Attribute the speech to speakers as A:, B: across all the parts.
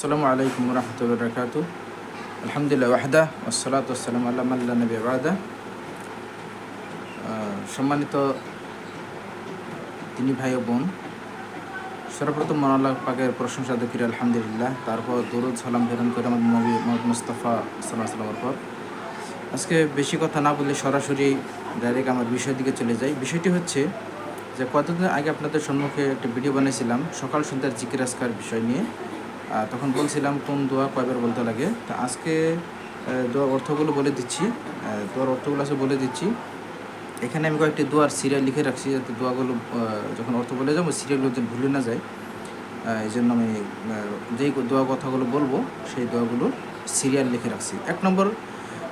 A: আসসালামু আলাইকুম রহমতুল্লাহ বরকাত। আলহামদুলিল্লাহ ওয়াহদা ওয়াসসালাতু ওয়াসসালামু আলা মান লা নাবিয়্যা বা'দা। সম্মানিত তিনি ভাই ও বোন, সর্বপ্রথম মহান আল্লাহ পাকের প্রশংসা করি আলহামদুলিল্লাহ। তারপর দরুদ সালাম প্রেরণ করে আমাদের নবী মুহাম্মদ মুস্তাফা সাল্লাল্লাহু আলাইহি ওয়াসাল্লামের পর আজকে বেশি কথা না বলে সরাসরি ডাইরেক্ট আমার বিষয়ের দিকে চলে যাই। বিষয়টি হচ্ছে যে কতদিন আগে আপনাদের সম্মুখে একটা ভিডিও বানিয়েছিলাম সকাল সন্ধ্যার জিকির আজকার বিষয় নিয়ে। তখন বলছিলাম কোন দোয়া কয়বার বলতে লাগে। তা আজকে দোয়ার অর্থগুলো বলে দিচ্ছি। বলে দিচ্ছি। এখানে আমি কয়েকটি দোয়ার সিরিয়াল লিখে রাখছি, যাতে দোয়াগুলো যখন অর্থ বলে যাবো সিরিয়ালগুলো যেন ভুলে না যায়। এই জন্য আমি যেই দোয়া কথাগুলো বলবো সেই দোয়াগুলো সিরিয়াল লিখে রাখছি। 1 নম্বর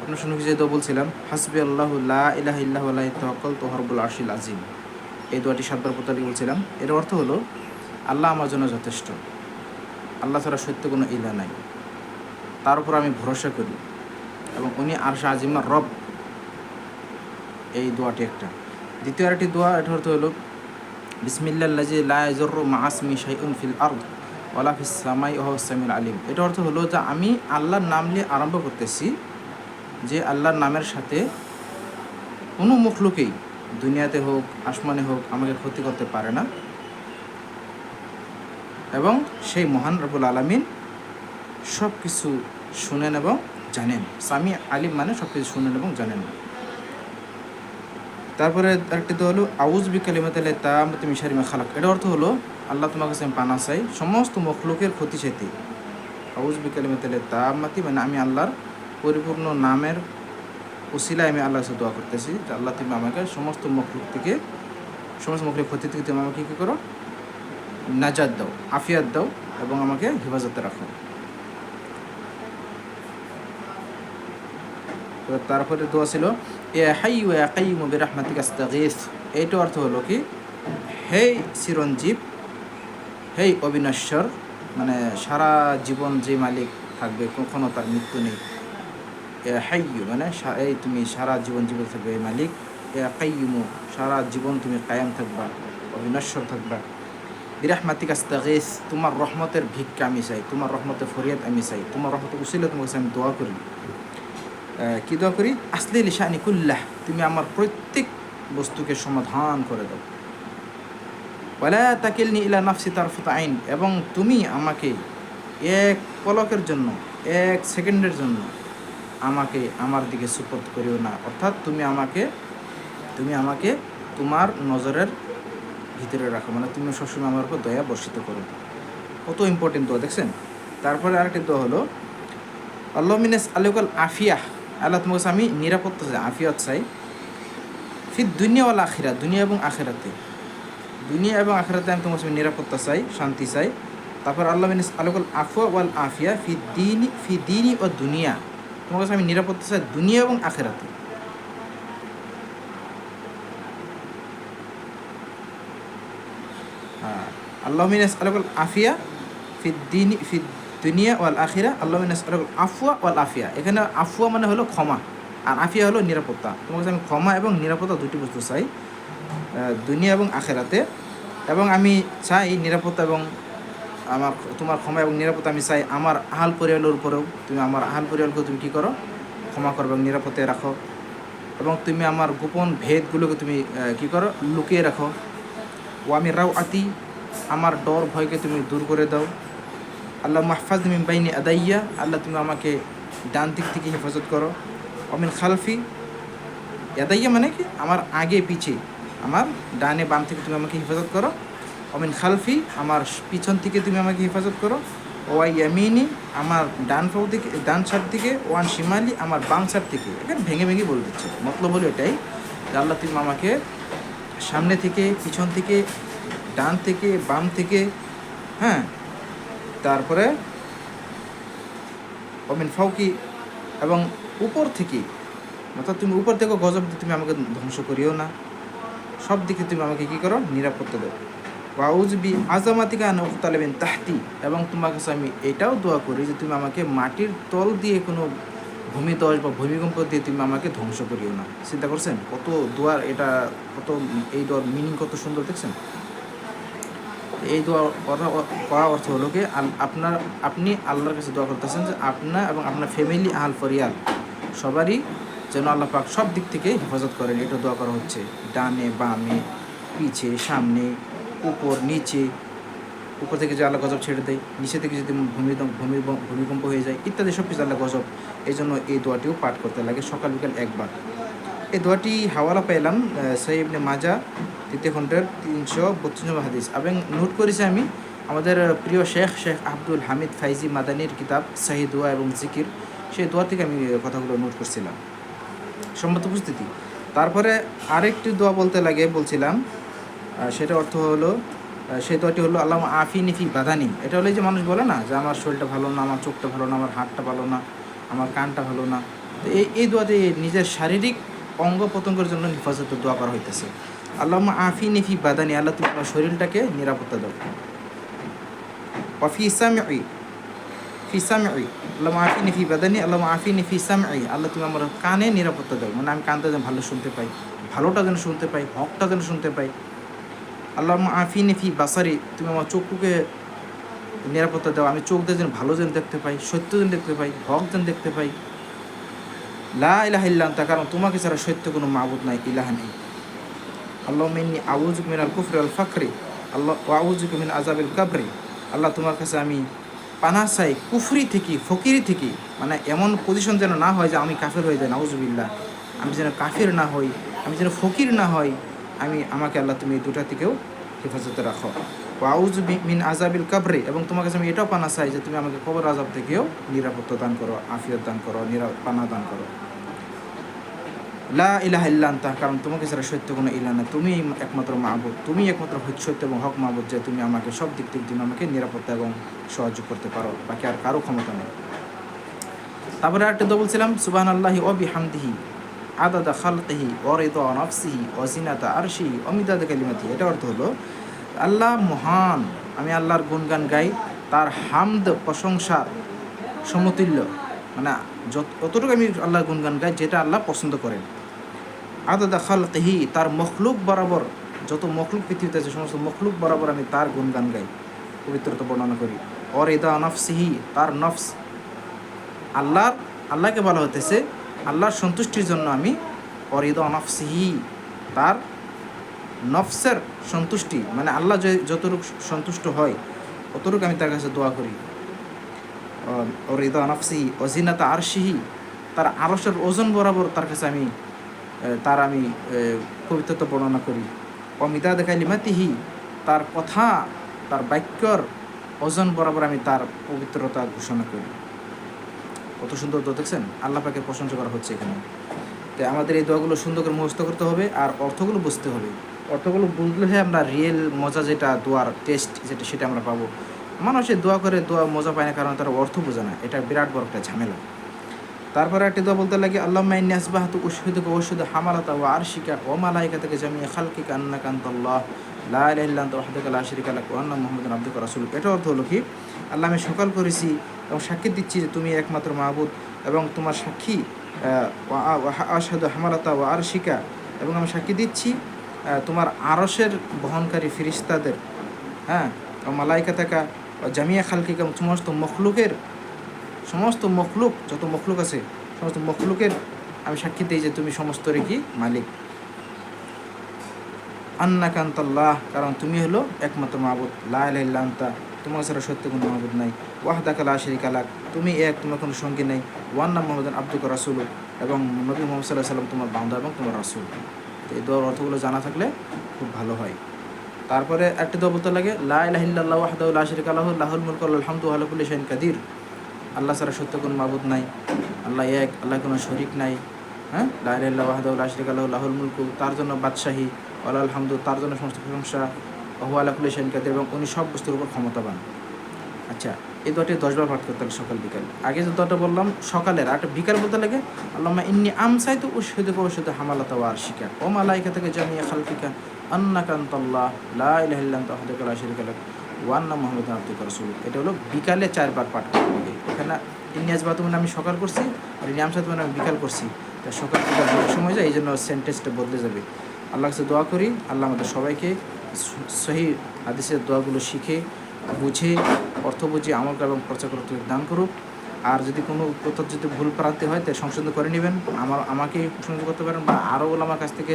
A: আপনার শুনে যে দোয়া বলছিলাম, হাসবি আল্লাহু লা ইলাহা ইল্লাহু আলাইহি তাওয়াক্কালতু ওয়া হুয়া রাব্বুল আরশিল আযীম। এই দোয়াটি 7 বার পড়তে বলছিলাম। এর অর্থ হলো আল্লাহ আমার জন্য যথেষ্ট, আল্লাহ ছাড়া সত্য কোনো ইলাহ নাই, তার উপর আমি ভরসা করি এবং উনি আরশ আজিমার রব। এই দোয়াটি একটা। দ্বিতীয় আরেকটি দোয়া, এটার অর্থ হলো বিসমিল্লাহিল্লাযী লা ইয়াযুররু মা'a ইসমিহি শাইউন ফিল আরদ ওয়ালা ফিস সামাই ওয়া হুয়াস সামিউল আলিম। এটার অর্থ হলো যে আমি আল্লাহর নাম নিয়ে আরম্ভ করতেছি, যে আল্লাহর নামের সাথে কোনো মখলুকই দুনিয়াতে হোক আসমানে হোক আমাকে ক্ষতি করতে পারে না, এবং সেই মহান রব্বুল আলামিন সব কিছু শুনেন এবং জানেন। সামি আলিম মানে সব কিছু শুনেন এবং জানেন। তারপরে আরেকটি তো হলো আউযু বিকালিমাতিল্লাহি তাম্মাতি মিন শাররি মা খালাক। এটার অর্থ হলো আল্লাহ তোমার কাছে আমি পানা চাই সমস্ত মখলুকের ক্ষতি চাইতে। আউযু বিকালিমাতিল্লাহি তাম্মাতি মানে আমি আল্লাহর পরিপূর্ণ নামের উসিলায় আমি আল্লাহর কাছে দোয়া করতেছি যে আল্লাহ তুমি আমাকে সমস্ত মখলুকের ক্ষতি থেকে তুমি আমাকে কী করো, নাজাত দাও, আফিয়াত দাও এবং আমাকে হেফাজতে রাখো। তারপরে দোয়া ছিল ইয়া হাইয়্যু ইয়া কাইয়্যুমু বিরাহমাতিকা আস্তাগীথ। এইটার অর্থ হলো কি, হে চিরঞ্জীব, হে অবিনশ্বর, মানে সারা জীবন যে মালিক থাকবে, কখনো তার মৃত্যু নেই। ইয়া হাইয়্যু মানে এই তুমি সারা জীবন জীবিত থাকবে এই মালিক। ইয়া কাইয়্যুমু সারা জীবন তুমি কায়েম থাকবা, অবিনশ্বর থাকবা। বিরাহমাতিকা আস্তাগীথ তোমার রহমতের ভিক্ষা আমি চাই, তোমার রহমতের ফরিয়াদ আমি চাই, তোমার রহমতের উসিলা তোমার কাছে আমি দোয়া করি। কী দোয়া করি? আসলি লিশানি কুল্লাহ, তুমি আমার প্রত্যেক বস্তুকে সমাধান করে দাও। ওয়ালা তাকিলনি ইলা নাফসি তারফাতা আইন, এবং তুমি আমাকে এক পলকের জন্য, এক সেকেন্ডের জন্য আমাকে আমার দিকে সুপর্দ করিও না। অর্থাৎ তুমি আমাকে তোমার নজরের ভিতরে রাখো, মানে তুমি সবসময় আমার উপর দয়া বর্ষিত করো। কত ইম্পর্টেন্ট দোয়া দেখছেন। তারপরে আরেকটি দোয়া হলো আল্লাহ মিনাস আলাইকাল আফিয়া, আল্লাহ তোমার কাছে আমি নিরাপত্তা চাই, আফিয়াত চাই। ফিদ দুনিয়া ওয়াল আখিরা, দুনিয়া এবং আখিরাতে আমি তোমার কাছে নিরাপত্তা চাই, শান্তি চাই। তারপর আল্লাহ মিনাস আলাইকাল আফওয়া ওয়াল আফিয়া ফি দীনি ও দুনিয়া, তোমার কাছে আমি নিরাপত্তা চাই দুনিয়া এবং আখিরাতে। আল্লাহ মিনাস আলাইকাল আফিয়া ফি দুনিয়া ওয়াল আখিরা, আল্লাহ মিনাস আলাইকাল আফওয়া ওয়াল আফিয়া। এখানে আফওয়া মানে হলো ক্ষমা, আর আফিয়া হলো নিরাপত্তা। তোমার কাছে আমি ক্ষমা এবং নিরাপত্তা দুটি বস্তু চাই দুনিয়া এবং আখিরাতে। এবং আমি চাই নিরাপত্তা এবং তোমার ক্ষমা এবং নিরাপত্তা আমি চাই আমার আহাল পরিবারের উপরেও। তুমি আমার আহাল পরিবারকে তুমি কী করো, ক্ষমা করো এবং নিরাপত্তায় রাখো। এবং তুমি আমার গোপন ভেদগুলোকে তুমি কী করো, লুকিয়ে রাখো। ও আমি রাও আতি, আমার ডর ভয়কে তুমি দূর করে দাও। আল্লাহ মাহফাজ মিন বাইনি আদাইয়া, আল্লাহ তুমি আমাকে ডান দিক থেকে হেফাজত করো। অমিন খালফি আদাইয়া মানে কি, আমার আগে পিছে, আমার ডানে বাম থেকে তুমি আমাকে হেফাজত করো। অমিন খালফি আমার পিছন থেকে তুমি আমাকে হেফাজত করো। ওয়াই ইয়ামিনি আমার ডান সাইড থেকে, ওয়ান শিমালি আমার বাম সাইড থেকে। এখানে ভেঙে বলে দিচ্ছে, মতলব হলো এটাই যে আল্লাহ তুমি আমাকে সামনে থেকে, পিছন থেকে, ডান থেকে, বাম থেকে, হ্যাঁ, তারপরে অমিন ফাউকি এবং উপর থেকে, অর্থাৎ তুমি উপর থেকে গজব দিয়ে তুমি আমাকে ধ্বংস করিও না। সব দিকে তুমি আমাকে কী করো, নিরাপত্তা দাও। ওয়াউযু বি আযামাতিকা আন উগতালা মিন তাহতি, এবং তোমার কাছে আমি এটাও দোয়া করি যে তুমি আমাকে মাটির তল দিয়ে কোনো ভূমিধস বা ভূমিকম্প দিয়ে তুমি আমাকে ধ্বংস করিও না। চিন্তা করছেন কত দোয়ার এটা, কত এই দোয়ার মিনিং কত সুন্দর দেখছেন। এই দোয়া করা অর্থ হলো কি আপনি আল্লাহর কাছে দোয়া করতেছেন যে আপনার এবং আপনার ফ্যামিলি আহল ফরিয়াল সবারই যেন আল্লাহ পাক সব দিক থেকে হেফাজত করেন, এটা দোয়া করা হচ্ছে। ডানে বামে পিছে সামনে উপর নিচে, উপর থেকে যে আল্লাহ গজব ছেড়ে দেয়, নিচে থেকে যদি ভূমিকম্প হয়ে যায় ইত্যাদি সব কিছু আল্লাহ গজব। এই জন্য এই দোয়াটিও পাঠ করতে লাগে সকাল বিকাল একবার। এই দোয়াটি হাওয়ালা পেলাম সহিহ ইবনে মাজা 3 খণ্ডের 332 হাদিস, এবং নোট করেছি আমি আমাদের প্রিয় শেখ আব্দুল হামিদ ফাইজি মাদানির কিতাব সহিহ দোয়া এবং জিকির, সেই দোয়া থেকে আমি কথাগুলো নোট করছিলাম। সম্মত উপস্থিতি। তারপরে আরেকটি দোয়া বলছিলাম, সেটা অর্থ হলো, সেই দোয়াটি হলো আল্লাহ আফিনি ফি বাদানি। এটা হলো যে মানুষ বলে না যে আমার শরীরটা ভালো না, আমার চোখটা ভালো না, আমার হাতটা ভালো না, আমার কানটা ভালো না, তো এই দোয়াতে নিজের শারীরিক অঙ্গ প্রত্যঙ্গের জন্য হেফাজতের দোয়া করা হইতেছে। আল্লাহ আফিনি ফি বাদানি, আল্লাহ তুমি আমার শরীরটাকে নিরাপত্তা দাও। ফি সামঈ আল্লাহ আফিনি ফি বাদানি, আল্লাহ আফিনি ফি সামঈ, আল্লাহ তুমি আমার কানে নিরাপত্তা দাও, মানে আমি কানটা যেন ভালো শুনতে পাই, ভালোটা যেন শুনতে পাই, হকটা যেন শুনতে পাই। আল্লাহ আফিনি ফি বাসারি, তুমি আমার চোখকে নিরাপত্তা দাও, আমি চোখ দিয়ে যেন ভালো যেন দেখতে পাই, সত্য যেন দেখতে পাই, হক যেন দেখতে পাই। লা ইলাহা ইল্লা আনতা, কারণ তোমাকে ছাড়া সত্য কোনো মাবুদ নাই, ইলাহা নেই। আল্লাহুম্মা ইন্নী আউযুকা মিনাল কুফরি ওয়াল ফাকরি আল্লাহ ওয়া আউযুকা মিন আযাবিল কবরি, আল্লাহ তোমার কাছে আমি পানাহ চাই কুফরি থেকে, ফকিরি থেকে, মানে এমন পজিশন যেন না হয় যে আমি কাফের হয়ে যাই, নাউযুবিল্লাহ, আমি যেন কাফের না হই, আমি যেন ফকির না হই, আমাকে আল্লাহ তুমি এই দুটা থেকেও হেফাজতে রাখো। ওয়া আউযু মিন আযাবিল কবরি, এবং তোমার কাছে আমি এটাও পানাহ চাই যে তুমি আমাকে কবর আযাব থেকেও নিরাপত্তা দান করো, আফিয়ত দান করো, পানাহ দান করো। লা ইলাহা ইল্লা আনতা, কারণ তোমাকে ছাড়া সত্য কোনো ইলাহ না, তুমি একমাত্র মাবুদ, তুমি একমাত্র সত্য এবং হক মাবুদ, যে তুমি আমাকে সব দিক থেকে তুমি আমাকে নিরাপত্তা এবং সহযোগ করতে পারো, বাকি আর কারো ক্ষমতা নেই। তারপরে আরেকটা দোয়া বলছিলাম, সুবহানাল্লাহি ওয়া বিহামদিহি আদাদা খালকিহি ওয়া রিদা নাফসিহি ওয়া জিনাতা আরশিহি ওয়া মিদাদা কালিমাতিহি। এটা অর্থ হলো আল্লাহ মহান, আমি আল্লাহর গুণগান গাই, তার হামদ প্রশংসার সমতুল্য, মানে যতটুকু আমি আল্লাহর গুণগান গাই যেটা আল্লাহ পছন্দ করেন। আদাদা খালকিহি, তার মখলুক বরাবর, যত মখলুক পৃথিবীতে আছে সমস্ত মখলুক বরাবর আমি তার গুণগান গাই, পবিত্রতা বর্ণনা করি। ওয়া রিদা নাফসিহি, তার নফস, আল্লাহকে বলা হতেছে আল্লাহর সন্তুষ্টির জন্য আমি ওয়া রিদা নাফসিহি, তার নফসের সন্তুষ্টি, মানে আল্লাহ যতটুকু সন্তুষ্ট হয় অতটুকু আমি তার কাছে দোয়া করি। ওয়া রিদা নাফসিহি ওয়া জিনাতা আরশিহি, তার আরশের ওজন বরাবর তার কাছে আমি পবিত্রতা বর্ণনা করি। ওয়া মিদাদা কালিমাতিহি, তার কথা, তার বাক্যর ওজন বরাবর আমি তার পবিত্রতা ঘোষণা করি। কত সুন্দর দোয়া দেখছেন, আল্লাহ পাকের প্রশংসা করা হচ্ছে এখানে। তো আমাদের এই দোয়াগুলো সুন্দর করে মুখস্থ করতে হবে আর অর্থগুলো বুঝতে হবে। অর্থগুলো বুঝলে আমরা রিয়েল মজা, যেটা দোয়ার টেস্ট সেটা আমরা পাবো। মানুষের দোয়া করে দোয়া মজা পায় না, কারণ তারা অর্থ বোঝে না, এটা বিরাট বড় একটা ঝামেলা। তারপরে একটি দোয়া বলতে লাগে, আল্লাহুম্মা ইন্নী আসবাহতু উশহিদুকা ওয়া উশহিদু হামালাতা ওয়া আরশিকা ওয়া মালাইকাতাকা জামিআ খালকিকা আন্নাকা আনতাল্লাহ লা ইলাহা ইল্লা আনতা ওয়াহদাকা লা শারীকা লাক ওয়া আন্না মুহাম্মাদান আবদুকা ওয়া রাসূলুকা। এটা অর্থ হলো কি, আল্লাহ আমি সকাল করেছি এবং সাক্ষী দিচ্ছি যে তুমি একমাত্র মাবুদ, এবং তোমার সাক্ষী আশহাদু হামালাতা ওয়া আরশিকা, এবং আমি সাক্ষী দিচ্ছি তোমার আরশের বহনকারী ফেরেশতাদের, হ্যাঁ, ও মালাইকাতাকা জামিআ খালকিকা, সমস্ত মখলুক যত মখলুক আছে সমস্ত মখলুকের আমি সাক্ষী দিই যে তুমি সমস্তরই কি মালিক। আন্নাকা আনতাল্লাহ, কারণ তুমি হলো একমাত্র মাবুদ, লা ইলাহা ইল্লা আনতা, তোমার ছাড়া সত্য কোনো মাবুদ নাই, ওয়াহদাকা লা শারীকা লাক, তুমি এক, তোমার কোনো সঙ্গী নেই, ওয়া আন্না মুহাম্মাদান আবদুকা রাসূলুক, এবং নবী মুহাম্মদ সাল্লাল্লাহু আলাইহি ওয়াসাল্লাম তোমার বান্দা এবং তোমার রাসূল। তো এই দোয়ার অর্থগুলো জানা থাকলে খুব ভালো হয়। তারপরে একটা দোয়া বলতে লাগে, লা ইলাহা ইল্লাল্লাহু ওয়াহদাহু লা শারীকা লাহু লাহুল মুলকু ওয়া লাহুল হামদু ওয়া আলা কুল্লি শাইইন কাদির। আল্লাহ ছাড়া সত্য কোনো মাবুদ নাই, আল্লাহ এক, আল্লাহ কোনো শরীক নাই, হ্যাঁ, লা ইলাহা ইল্লাল্লাহু ওয়াহদাহু লা শারীকা লাহু লাহুল মুলকু, তার জন্য বাদশাহী, ওয়া লাহুল হামদু, তার জন্য সমস্ত প্রশংসা, ওয়া হুয়া আলা কুল্লি শাইইন কাদির, এবং উনি সব বস্তুর উপর ক্ষমতাবান। আচ্ছা, এই দোয়াটি 10 বার পাঠ করতে হবে সকাল বিকাল। আগে যে দোয়াটা বললাম সকালের, আর বিকাল বলতে লাগে, আল্লাহুম্মা ইন্নী আমসাইতু উশহিদুকা ওয়া উশহিদু হামালাতা ওয়া আরশিকা ওয়া মালাইকাতাকা জামিআ খালকিকা আন্নাকা আনতাল্লাহ লা ইলাহা ইল্লা আনতা ওয়াহদাকা লা শারীকা লাক ওয়া আন্না মুহাম্মাদান আবদুকা রাসূলুক। এটা হলো বিকালে 4 বার পাঠ করতে হবে। এখানে ইন্নী আসবাহতু মানে আমি সকাল করছি, আর ইন্নী আমসাইতু মানে আমি বিকাল করছি, তা সকাল বিকাল দুটো সময় যায়, এই জন্য সেন্টেন্সটা বদলে যাবে। আল্লাহর কাছে দোয়া করি, আল্লাহ আমাদের সবাইকে সহি হাদিসের দোয়াগুলো শিখে বুঝে অর্থ বুঝে আমল করা এবং প্রচার করতে দান করুক। আর যদি কোনো কোথাও যদি ভুল প্রান্তি হয় তাই সংশোধন করে নেবেন, আমাকে সংশোধন করতে পারেন বা আরও আমার কাছ থেকে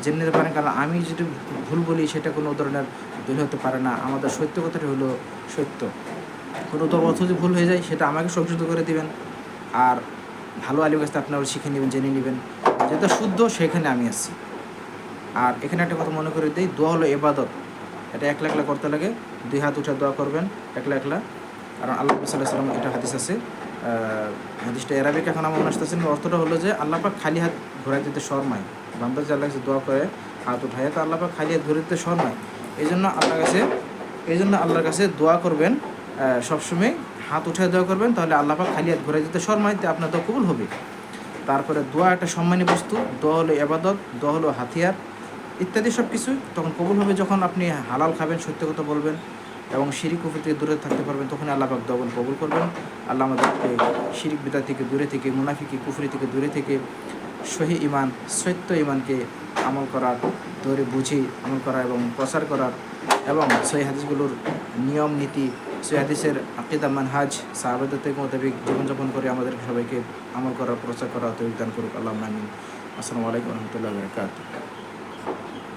A: জেনে নিতে পারেন। কারণ আমি যদি ভুল বলি সেটা কোনো ধরনের দলিল হতে পারে না। আমাদের সত্য কথাটি হলো সত্য। কোনো তো অর্থ যদি ভুল হয়ে যায় সেটা আমাকে সংশোধন করে দিবেন। আর ভালো আলিমের কাছ থেকে আপনারা শিখে নেবেন, জেনে নেবেন যেটা শুদ্ধ, সেখানে আমি আসছি। আর এখানে একটা কথা মনে করে দিই, দোয়া হলো ইবাদত। এটা একলা একলা করতে লাগে, 2 হাত উঠে দোয়া করবেন একলা একলা। কারণ আল্লাহ সাল্লাল্লাহু আলাইহি ওয়াসাল্লাম এটা হাদিস আছে, হাদিসটা এরাবিক এখন আমার মনে আসতেছে। অর্থটা হলো যে আল্লাহ পাক খালি হাত ঘোরাই দিতে শর্মায়। বান্দা যে আল্লাহ কাছে দোয়া করে হাত উঠায়, তো আল্লাহ পাক খালি হাত ঘুরে দিতে শর্মায়। এই জন্য আল্লাহর কাছে দোয়া করবেন, সবসময় হাত উঠে দোয়া করবেন, তাহলে আল্লাহ পাক খালি হাত ঘুরাই দিতে শর্মায়, তো আপনার দোয়া কবুল হবে। তারপরে দোয়া একটা সম্মানী বস্তু, দোয়া হলো ইবাদত, দোয়া হলো হাতিয়ার ইত্যাদি সব কিছু তখন কবুল হবে যখন আপনি হালাল খাবেন, সত্য কথা বলবেন এবং শিরিক কুফর থেকে দূরে থাকতে পারবেন, তখন আল্লাহ পাক দোয়া কবুল করবেন। আল্লাহ আমাদেরকে শিরিক বিদআত থেকে দূরে থেকে, মুনাফিকি কুফরি থেকে দূরে থেকে সহি ঈমান, সত্য ঈমানকে আমল করার, ধরে বুঝে আমল করা এবং প্রচার করার, এবং সহি হাদিসগুলোর নিয়ম নীতি, সহি হাদিসের আকীদা মানহাজ সাহাবাদের মোতাবেক জীবনযাপন করে আমাদের সবাইকে আমল করার, প্রচার করার তৌফিক দান করুক। আল্লাহুম্মা আমিন। আসসালামু আলাইকুম ওয়া রাহমাতুল্লাহি ওয়া বারাকাতুহু।